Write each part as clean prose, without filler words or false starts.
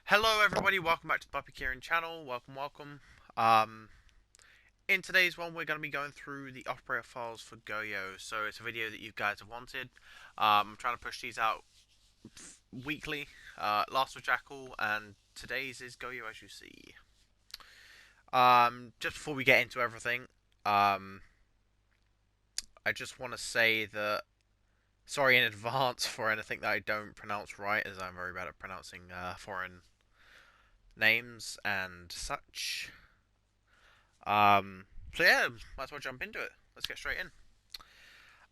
Hello everybody, welcome back to the Puppy Kieran channel. Welcome. Um, in today's one, we're going to be going through the operator files for Goyo. So it's a video that you guys have wanted. I'm trying to push these out weekly. Last was Jackal, and today's is Goyo, as you see. Just before we get into everything, um, I just want to say that sorry in advance for anything that I don't pronounce right, as I'm very bad at pronouncing foreign names and such. Um, so yeah, might as well jump into it. Let's get straight in.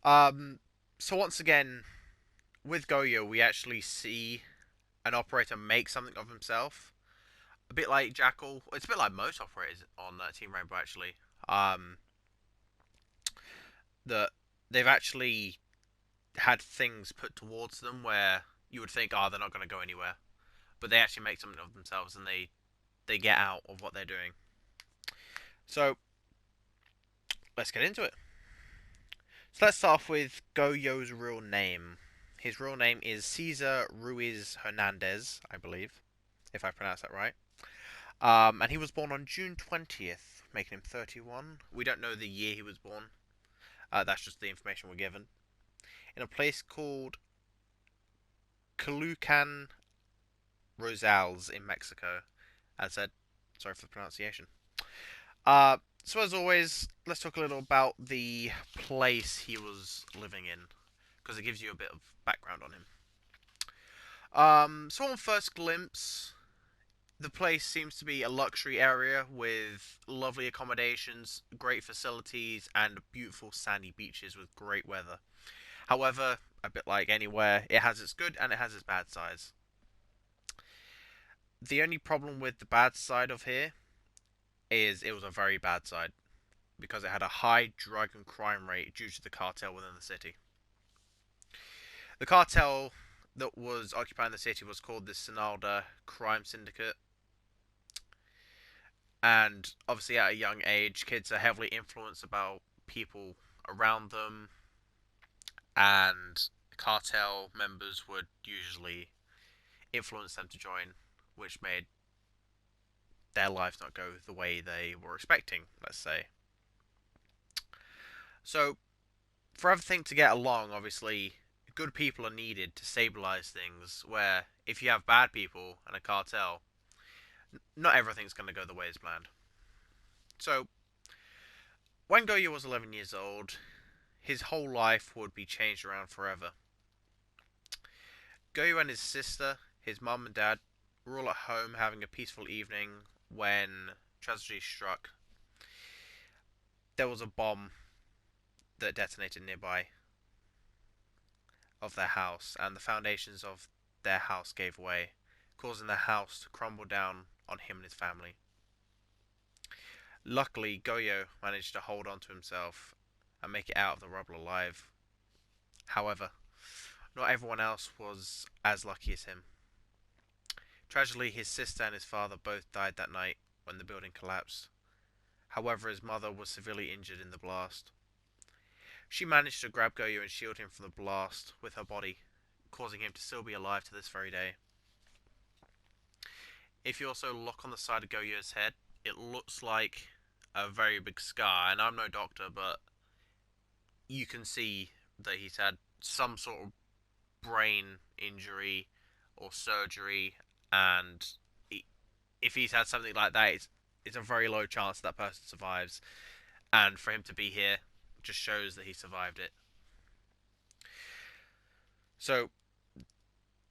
Um, so once again, with Goyo, we actually see an operator make something of himself. A bit like Jackal. It's a bit like most operators on Team Rainbow, actually. Um, that they've actually had things put towards them where you would think, oh, they're not going to go anywhere, but they actually make something of themselves and they get out of what they're doing. So let's get into it. So let's start off with Goyo's real name. His real name is Cesar Ruiz Hernandez, I believe, if I pronounce that right. And he was born on June 20th, making him 31. We don't know the year he was born. That's just the information we're given. In a place called Culucan Rosales in Mexico. As said, sorry for the pronunciation. So as always, let's talk a little about the place he was living in, because it gives you a bit of background on him. So on first glimpse, the place seems to be a luxury area with lovely accommodations, great facilities, and beautiful sandy beaches with great weather. However, a bit like anywhere, it has its good and it has its bad sides. The only problem with the bad side of here is it was a very bad side because it had a high drug and crime rate due to the cartel within the city. The cartel that was occupying the city was called the Sinalda Crime Syndicate. And obviously, at a young age, kids are heavily influenced about people around them, and cartel members would usually influence them to join, which made their lives not go the way they were expecting, let's say. So, for everything to get along, obviously, good people are needed to stabilize things, where if you have bad people and a cartel, not everything's going to go the way as planned. So, when Goyo was 11 years old, his whole life would be changed around forever. Goyo and his sister, his mum and dad, were all at home having a peaceful evening when tragedy struck. There was a bomb that detonated nearby of their house, and the foundations of their house gave way, causing their house to crumble down on him and his family. Luckily, Goyo managed to hold on to himself and make it out of the rubble alive. However, not everyone else was as lucky as him. Tragically, his sister and his father both died that night when the building collapsed. However, his mother was severely injured in the blast. She managed to grab Goyo and shield him from the blast with her body, causing him to still be alive to this very day. If you also look on the side of Goyo's head, it looks like a very big scar, and I'm no doctor, but you can see that he's had some sort of brain injury or surgery, and if he's had something like that, it's a very low chance that person survives, and for him to be here just shows that he survived it. So,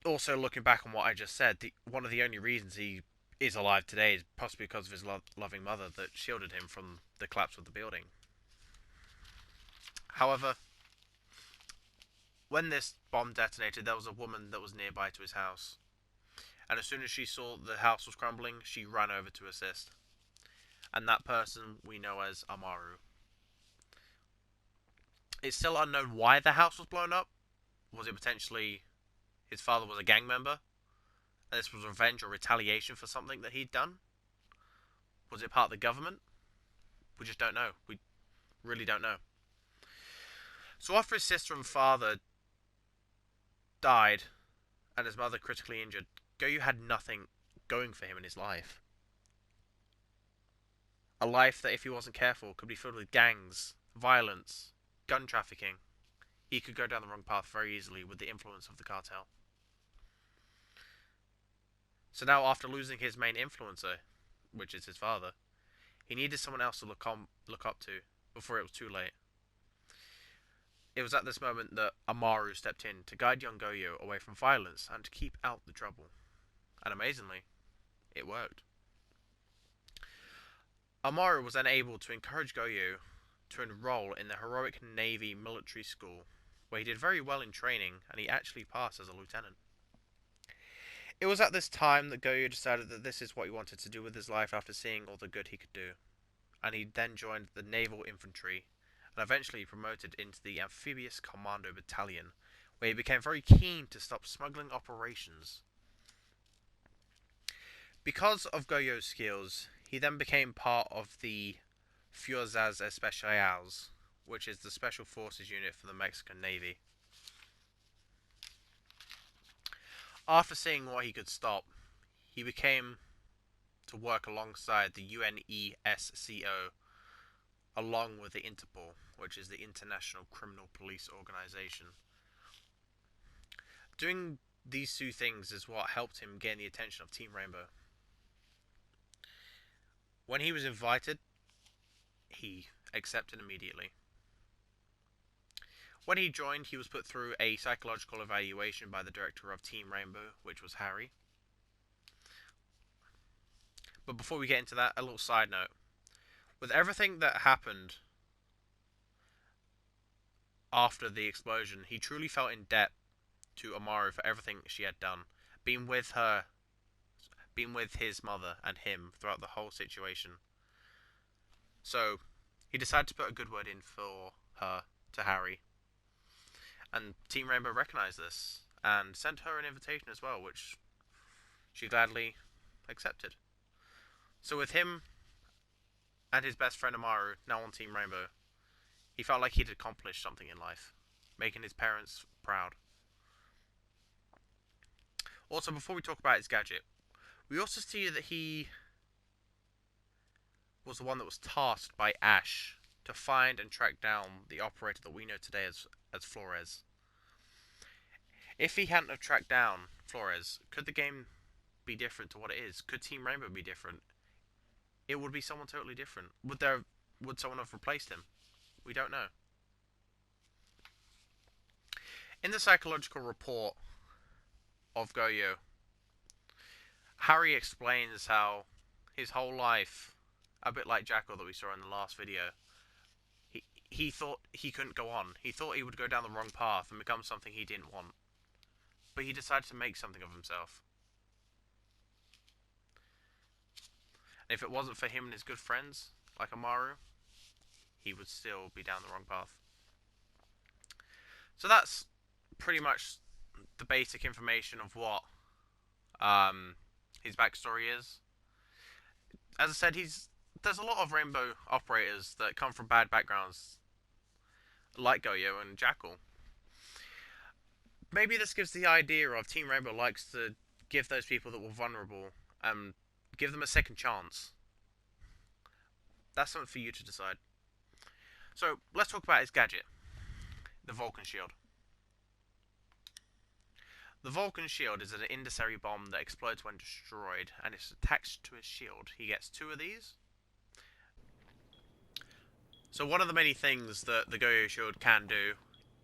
also looking back on what I just said, one of the only reasons he is alive today is possibly because of his loving mother that shielded him from the collapse of the building. However, when this bomb detonated, there was a woman that was nearby to his house, and as soon as she saw the house was crumbling, she ran over to assist. And that person we know as Amaru. It's still unknown why the house was blown up. Was it potentially his father was a gang member, and this was revenge or retaliation for something that he'd done? Was it part of the government? We just don't know. We really don't know. So after his sister and father died, and his mother critically injured, Goyo had nothing going for him in his life. A life that, if he wasn't careful, could be filled with gangs, violence, gun trafficking. He could go down the wrong path very easily with the influence of the cartel. So now, after losing his main influencer, which is his father, he needed someone else to look up to before it was too late. It was at this moment that Amaru stepped in to guide young Goyo away from violence and to keep out the trouble. And amazingly, it worked. Amaru was then able to encourage Goyo to enroll in the heroic Navy military school, where he did very well in training and he actually passed as a lieutenant. It was at this time that Goyo decided that this is what he wanted to do with his life after seeing all the good he could do, and he then joined the Naval Infantry and eventually promoted into the Amphibious Commando Battalion, where he became very keen to stop smuggling operations. Because of Goyo's skills, he then became part of the Fuerzas Especiales, which is the Special Forces unit for the Mexican Navy. After seeing what he could stop, he became to work alongside the UNESCO, along with the Interpol, which is the International Criminal Police Organization. Doing these two things is what helped him gain the attention of Team Rainbow. When he was invited, he accepted immediately. When he joined, he was put through a psychological evaluation by the director of Team Rainbow, which was Harry. But before we get into that, a little side note. With everything that happened after the explosion, he truly felt in debt to Amaru for everything she had done. Being with his mother and him throughout the whole situation. So, he decided to put a good word in for her to Harry. And Team Rainbow recognized this and sent her an invitation as well, which she gladly accepted. So with him and his best friend Amaru now on Team Rainbow, he felt like he'd accomplished something in life, making his parents proud. Also, before we talk about his gadget, we also see that he was the one that was tasked by Ash to find and track down the operator that we know today as Flores. If he hadn't have tracked down Flores, could the game be different to what it is? Could Team Rainbow be different? It would be someone totally different. Would someone have replaced him? We don't know. In the psychological report of Goyo, Harry explains how his whole life, a bit like Jackal that we saw in the last video, he thought he couldn't go on. He thought he would go down the wrong path and become something he didn't want. But he decided to make something of himself. And if it wasn't for him and his good friends, like Amaru, he would still be down the wrong path. So that's pretty much the basic information of what his backstory is. As I said, there's a lot of Rainbow operators that come from bad backgrounds, like Goyo and Jackal. Maybe this gives the idea of Team Rainbow likes to give those people that were vulnerable give them a second chance. That's something for you to decide. So, let's talk about his gadget. The Vulcan Shield. The Vulcan Shield is an incendiary bomb that explodes when destroyed, and it's attached to his shield. He gets 2 of these. So one of the many things that the Goyo Shield can do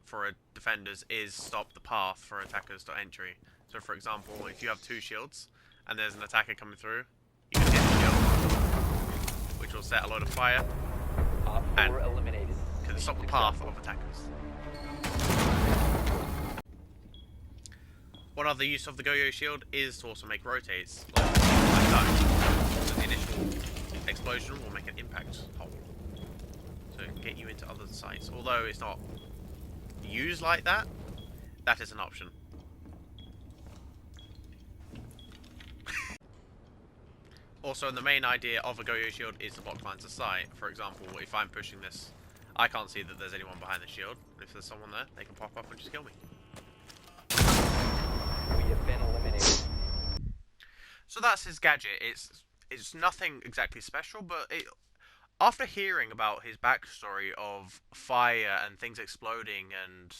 for defenders is stop the path for attackers to entry. So for example, if you have 2 shields, and there's an attacker coming through, you can hit the shield, which will set a load of fire, and can stop the path of attackers. One other use of the Goyo Shield is to also make rotates, like that. So the initial explosion will make an impact hole, so it can get you into other sites. Although it's not used like that, that is an option. Also, the main idea of a Goyo Shield is to block lines of sight. For example, if I'm pushing this, I can't see that there's anyone behind the shield. If there's someone there, they can pop up and just kill me. We have been eliminated. So that's his gadget. It's nothing exactly special, but after hearing about his backstory of fire and things exploding, and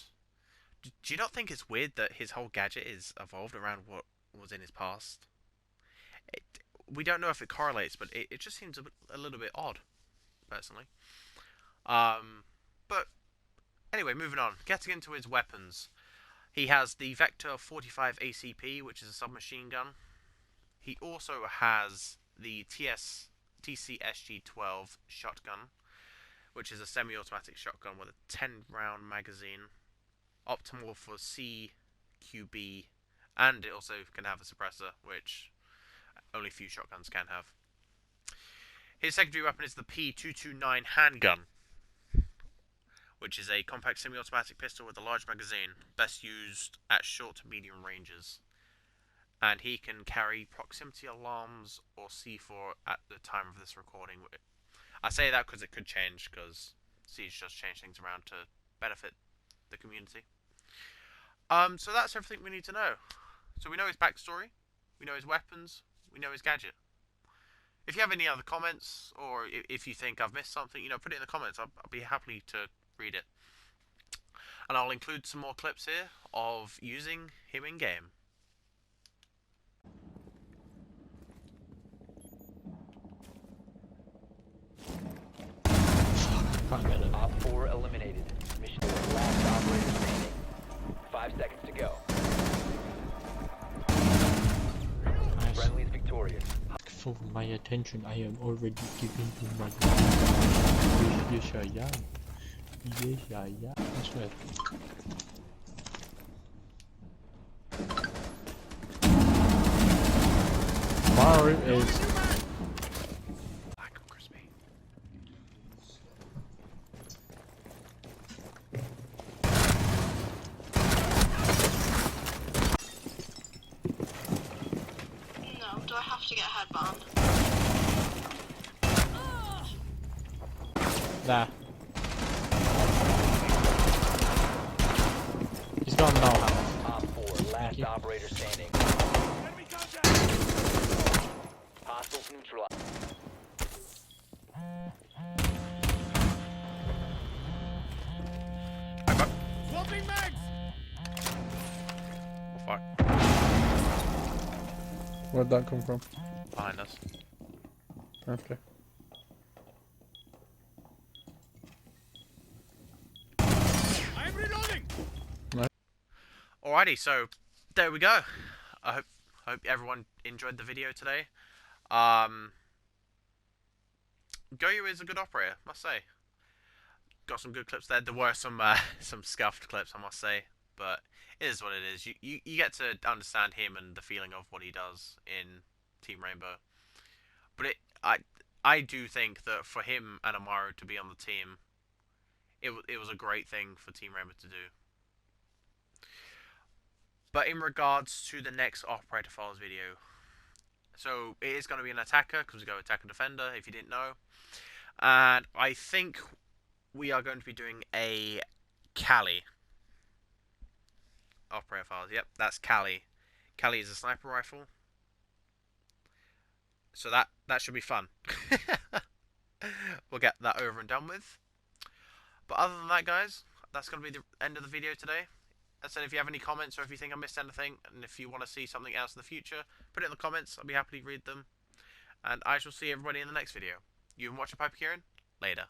do you not think it's weird that his whole gadget is evolved around what was in his past? It, we don't know if it correlates, but it just seems a little bit odd, personally. Um, but anyway, moving on. Getting into his weapons. He has the Vector 45 ACP, which is a submachine gun. He also has the TCSG-12 shotgun, which is a semi-automatic shotgun with a 10-round magazine, optimal for CQB, and it also can have a suppressor, which only few shotguns can have. His secondary weapon is the P229 handgun, which is a compact semi-automatic pistol with a large magazine, best used at short to medium ranges. And he can carry proximity alarms or C4 at the time of this recording. I say that because it could change, because Siege just changed things around to benefit the community. So that's everything we need to know. So we know his backstory, we know his weapons, we know his gadget. If you have any other comments, or if you think I've missed something, put it in the comments. I'll be happy to read it. And I'll include some more clips here of using him in game. Op 4 eliminated. Mission last operator standing. 5 seconds to go. Nice. Friendly is victorious. For my attention, I am already giving you my yes, I am. Yes, I am. I swear. Mario is Black and crispy. No, do I have to get a headband? there. He's got no health. Op 4 last you. operator standing. Hostiles neutralized. I got. Swapping mags! Oh fuck. Where'd that come from? Behind us. Okay. I'm reloading! Nice. Alrighty, so there we go. I hope everyone enjoyed the video today. Goyo is a good operator, must say. Got some good clips there. There were some scuffed clips, I must say, but it is what it is. You get to understand him and the feeling of what he does in Team Rainbow. But I do think that for him and Amaro to be on the team, it was a great thing for Team Rainbow to do. But in regards to the next Operator Files video, so it is going to be an attacker, because we go attacker defender, if you didn't know. And I think we are going to be doing a Cali Operator Files. Yep, that's Cali. Cali is a sniper rifle. So that should be fun. We'll get that over and done with. But other than that, guys, that's going to be the end of the video today. As I said, if you have any comments or if you think I missed anything, and if you want to see something else in the future, put it in the comments. I'll be happy to read them. And I shall see everybody in the next video. You've been watching Piper Kieran. Later.